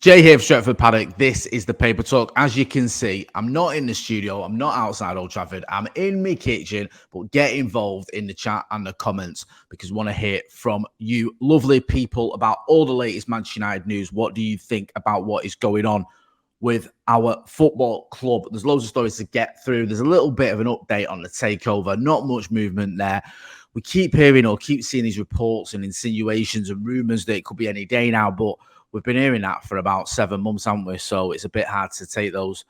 Jay here from Stretford, Paddock. This is the Paper Talk. As you can see, I'm not in the studio. I'm not outside Old Trafford. I'm in my kitchen, but get involved in the chat and the comments because I want to hear from you lovely people about all the latest Manchester United news. What do you think about what is going on with our football club? There's loads of stories to get through. There's a little bit of an update on the takeover. Not much movement there. We keep hearing or keep seeing these reports and insinuations and rumours that it could be any day now, but we've been hearing that for about 7 months, haven't we? So it's a bit hard to take those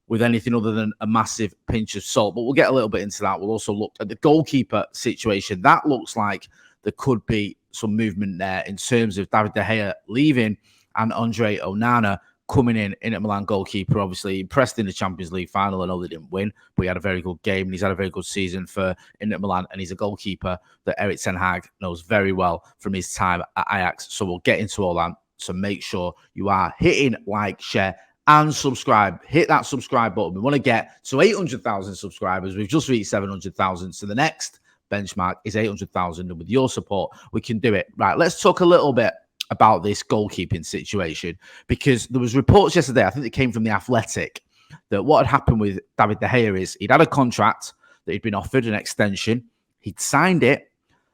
with anything other than a massive pinch of salt. But we'll get a little bit into that. We'll also look at the goalkeeper situation. That looks like there could be some movement there in terms of David De Gea leaving and Andre Onana coming in. Inter Milan goalkeeper, obviously impressed in the Champions League final. I know they didn't win, but he had a very good game and he's had a very good season for Inter Milan, and he's a goalkeeper that Erik ten Hag knows very well from his time at Ajax. So we'll get into all that. So make sure you are hitting like, share, and subscribe. Hit that subscribe button. We want to get to 800,000 subscribers. We've just reached 700,000. So the next benchmark is 800,000. And with your support, we can do it. Right, let's talk a little bit about this goalkeeping situation, because there was reports yesterday, I think it came from The Athletic, that what had happened with David De Gea is he'd had a contract that he'd been offered an extension. He'd signed it,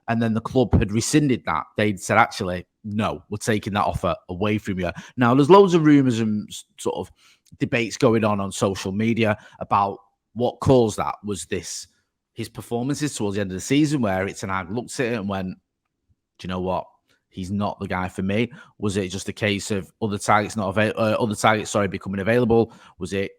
and then the club had rescinded that. They'd said, actually, no, we're taking that offer away from you. Now, there's loads of rumours and sort of debates going on social media about what caused that. Was this his performances towards the end of the season where Erik ten Hag looked at it and went, do you know what? He's not the guy for me. Was it just a case of other targets becoming available? Was it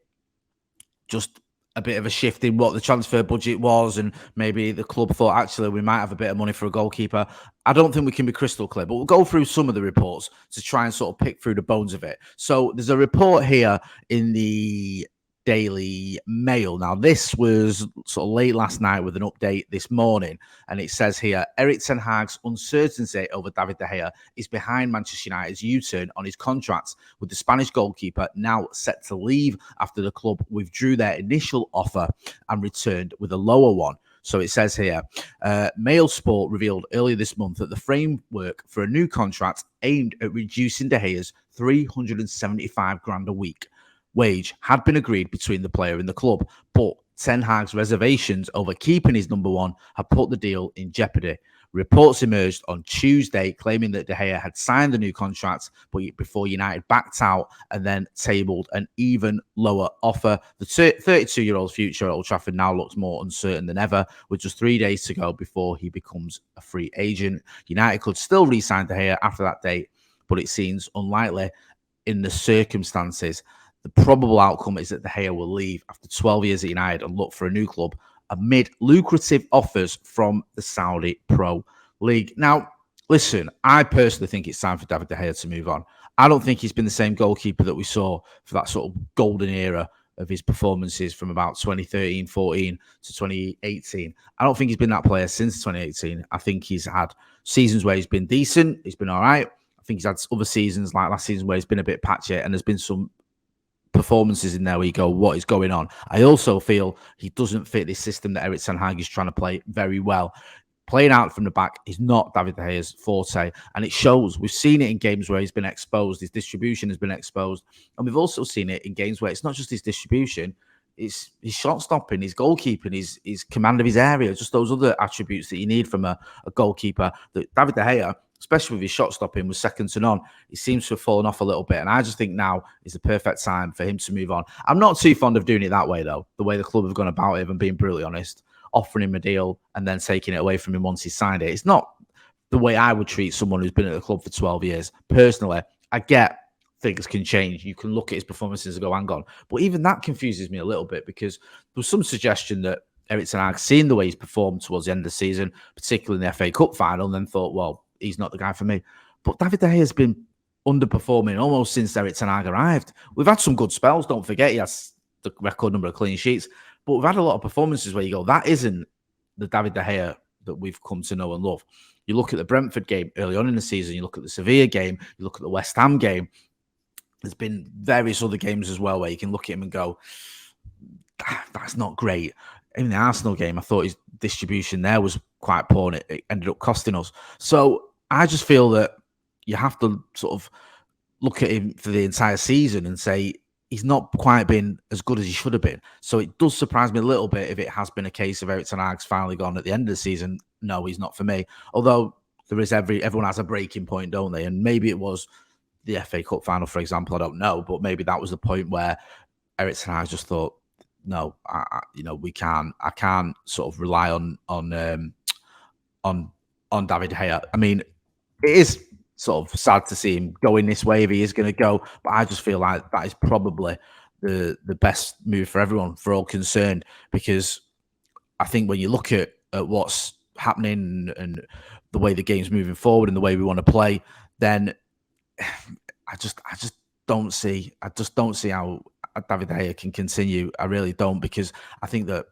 just a bit of a shift in what the transfer budget was, and maybe the club thought, actually, we might have a bit of money for a goalkeeper? I don't think we can be crystal clear, but we'll go through some of the reports to try and sort of pick through the bones of it. So there's a report here in the Daily Mail. Now, this was sort of late last night with an update this morning, and it says here, Erik ten Hag's uncertainty over David De Gea is behind Manchester United's U-turn on his contract, with the Spanish goalkeeper now set to leave after the club withdrew their initial offer and returned with a lower one. So it says here, Mail Sport revealed earlier this month that the framework for a new contract aimed at reducing De Gea's $375,000 a week wage had been agreed between the player and the club, but Ten Hag's reservations over keeping his number one had put the deal in jeopardy. Reports emerged on Tuesday claiming that De Gea had signed the new contract, but before United backed out and then tabled an even lower offer. The 32-year-old's future at Old Trafford now looks more uncertain than ever, with just 3 days to go before he becomes a free agent. United could still re-sign De Gea after that date, but it seems unlikely in the circumstances. The probable outcome is that De Gea will leave after 12 years at United and look for a new club amid lucrative offers from the Saudi Pro League. Now, listen, I personally think it's time for David De Gea to move on. I don't think he's been the same goalkeeper that we saw for that sort of golden era of his performances from about 2013-14 to 2018. I don't think he's been that player since 2018. I think he's had seasons where he's been decent. He's been all right. I think he's had other seasons like last season where he's been a bit patchy, and there's been some performances in there where you go, what is going on? I also feel he doesn't fit this system that Erik ten Hag is trying to play very well. Playing out from the back is not David De Gea's forte, and it shows. We've seen it in games where he's been exposed, his distribution has been exposed, and we've also seen it in games where it's not just his distribution, it's his shot stopping, his goalkeeping, his command of his area, just those other attributes that you need from a goalkeeper. That David De Gea, especially with his shot stopping, was second to none. He seems to have fallen off a little bit, and I just think now is the perfect time for him to move on. I'm not too fond of doing it that way, though, the way the club have gone about it, if I'm being brutally honest, offering him a deal and then taking it away from him once he's signed it. It's not the way I would treat someone who's been at the club for 12 years. Personally, I get things can change. You can look at his performances and go, hang on. But even that confuses me a little bit, because there was some suggestion that Erik ten Hag, seeing the way he's performed towards the end of the season, particularly in the FA Cup final, and then thought, well, he's not the guy for me. But David De Gea has been underperforming almost since Erik ten Hag arrived. We've had some good spells, don't forget. He has the record number of clean sheets. But we've had a lot of performances where you go, that isn't the David De Gea that we've come to know and love. You look at the Brentford game early on in the season, you look at the Sevilla game, you look at the West Ham game. There's been various other games as well where you can look at him and go, that's not great. In the Arsenal game, I thought his distribution there was quite poor, and it ended up costing us. So I just feel that you have to sort of look at him for the entire season and say he's not quite been as good as he should have been. So it does surprise me a little bit if it has been a case of Erik ten Hag's finally gone at the end of the season. No, he's not for me. Although there is everyone has a breaking point, don't they? And maybe it was the FA Cup final, for example. I don't know, but maybe that was the point where Erik ten Hag just thought, no, we can't. I can't sort of rely on David De Gea. I mean, it is sort of sad to see him going this way if he is going to go, but I just feel like that is probably the best move for everyone, for all concerned, because I think when you look at what's happening and the way the game's moving forward and the way we want to play, then I just don't see how David De Gea can continue. I really don't, because I think that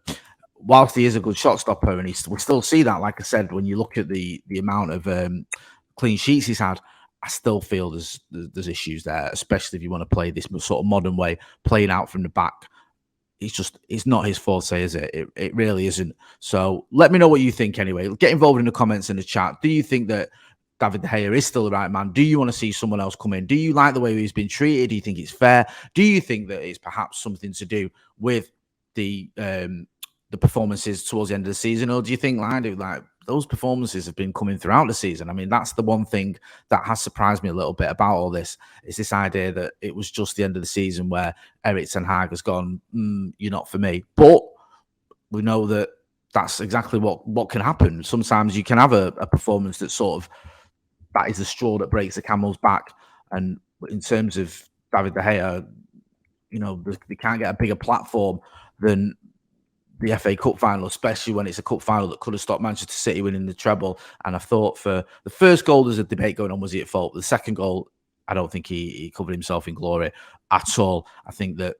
whilst he is a good shot stopper, and we still see that, like I said, when you look at the amount of clean sheets he's had, I still feel there's issues there, especially if you want to play this sort of modern way, playing out from the back. It's not his forte, is it? It really isn't. So let me know what you think anyway. Get involved in the comments in the chat. Do you think that David De Gea is still the right man? Do you want to see someone else come in? Do you like the way he's been treated? Do you think it's fair? Do you think that it's perhaps something to do with the performances towards the end of the season? Or do you think, like those performances have been coming throughout the season? I mean, that's the one thing that has surprised me a little bit about all this, is this idea that it was just the end of the season where Erik ten Hag has gone, you're not for me. But we know that that's exactly what can happen. Sometimes you can have a performance that sort of, that is the straw that breaks the camel's back. And in terms of David De Gea, they can't get a bigger platform than the FA Cup final, especially when it's a cup final that could have stopped Manchester City winning the treble. And I thought for the first goal, there's a debate going on, was he at fault? The second goal, I don't think he covered himself in glory at all. I think that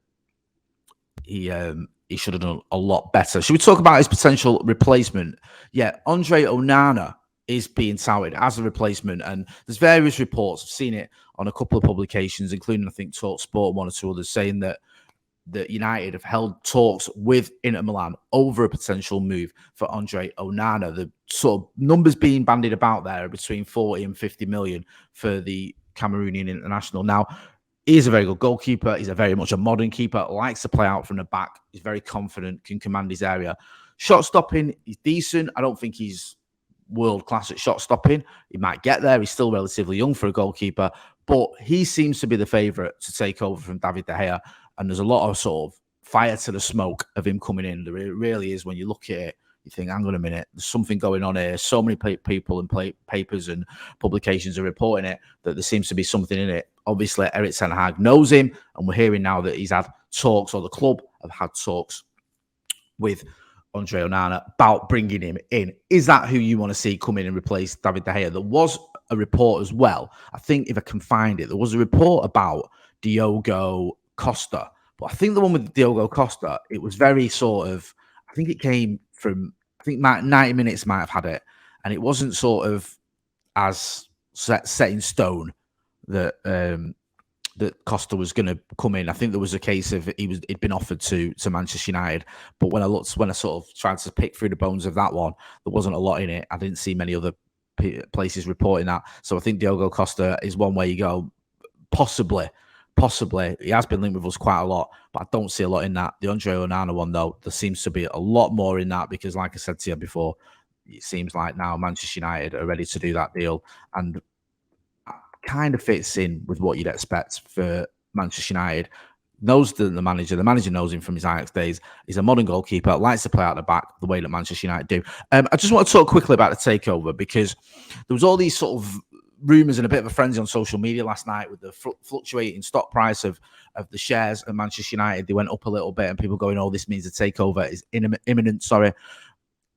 he should have done a lot better. Should we talk about his potential replacement? Yeah, Andre Onana is being touted as a replacement, and there's various reports. I've seen it on a couple of publications, including, I think, TalkSport and one or two others, saying that United have held talks with Inter Milan over a potential move for Andre Onana. The sort of numbers being bandied about there are between 40 and 50 million for the Cameroonian international. Now, he is a very good goalkeeper. He's very much a modern keeper, likes to play out from the back. He's very confident, can command his area. Shot stopping, he's decent. I don't think he's world class at shot stopping. He might get there. He's still relatively young for a goalkeeper, but he seems to be the favourite to take over from David De Gea. And there's a lot of sort of fire to the smoke of him coming in. There really is. When you look at it, you think, hang on a minute, there's something going on here. So many people and papers and publications are reporting it, that there seems to be something in it. Obviously, Erik ten Hag knows him, and we're hearing now that he's had talks, or the club have had talks with Andre Onana about bringing him in. Is that who you want to see come in and replace David De Gea? There was a report as well. I think, if I can find it, there was a report about Diogo Costa, but I think the one with Diogo Costa, it was very sort of, I think it came from, I think 90 Minutes might have had it, and it wasn't sort of as set in stone that that Costa was going to come in. I think there was a case of he'd been offered to Manchester United, but when I sort of tried to pick through the bones of that one, there wasn't a lot in it. I didn't see many other places reporting that. So I think Diogo Costa is one way you go, possibly. He has been linked with us quite a lot, but I don't see a lot in that. The Andre Onana one, though, there seems to be a lot more in that, because, like I said to you before, it seems like now Manchester United are ready to do that deal, and kind of fits in with what you'd expect for Manchester United. Knows the manager knows him from his Ajax days. He's a modern goalkeeper, likes to play out the back the way that Manchester United do. I just want to talk quickly about the takeover, because there was all these sort of rumours and a bit of a frenzy on social media last night with the fluctuating stock price of the shares at Manchester United. They went up a little bit, and people going, oh, this means the takeover is imminent. Sorry.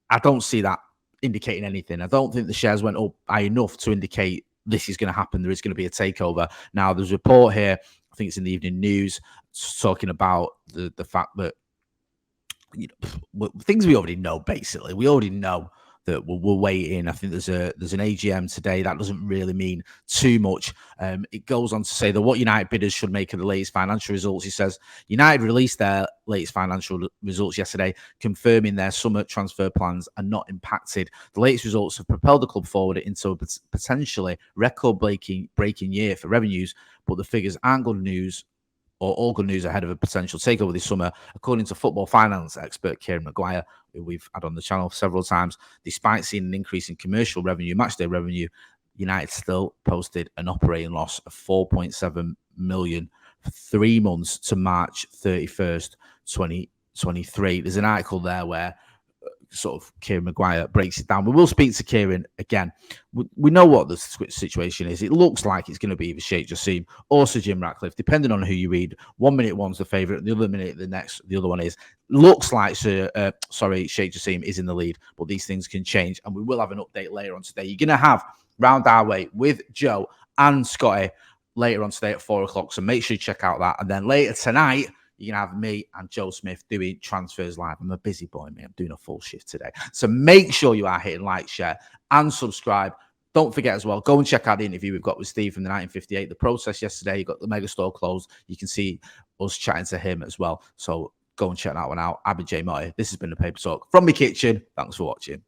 I don't see that indicating anything. I don't think the shares went up high enough to indicate this is going to happen. There is going to be a takeover. Now, there's a report here, I think it's in the Evening News, talking about the fact that things we already know, basically. We already know that we'll wait in. I think there's an AGM today. That doesn't really mean too much. It goes on to say that what United bidders should make of the latest financial results. He says United released their latest financial results yesterday, confirming their summer transfer plans are not impacted. The latest results have propelled the club forward into a potentially record-breaking year for revenues, but the figures aren't good news or all good news ahead of a potential takeover this summer, according to football finance expert Kieran Maguire, who we've had on the channel several times. Despite seeing an increase in commercial revenue, matchday revenue, United still posted an operating loss of 4.7 million for 3 months to March 31st, 2023. There's an article there where sort of Kieran Maguire breaks it down. We will speak to Kieran again. We know what the situation is. It looks like it's going to be either Sheikh Jassim or Sir Jim Ratcliffe, depending on who you read. 1 minute one's the favourite, the other minute the other one is. Looks like Sheikh Jassim is in the lead, but these things can change, and we will have an update later on today. You're going to have Round Our Way with Joe and Scotty later on today at 4 o'clock, so make sure you check out that. And then later tonight, you're going to have me and Joe Smith doing transfers live. I'm a busy boy, mate. I'm doing a full shift today. So make sure you are hitting like, share, and subscribe. Don't forget as well, go and check out the interview we've got with Steve from the 1958. The process yesterday, you got the mega store closed. You can see us chatting to him as well. So go and check that one out. I've been J Motty. This has been the Paper Talk from my kitchen. Thanks for watching.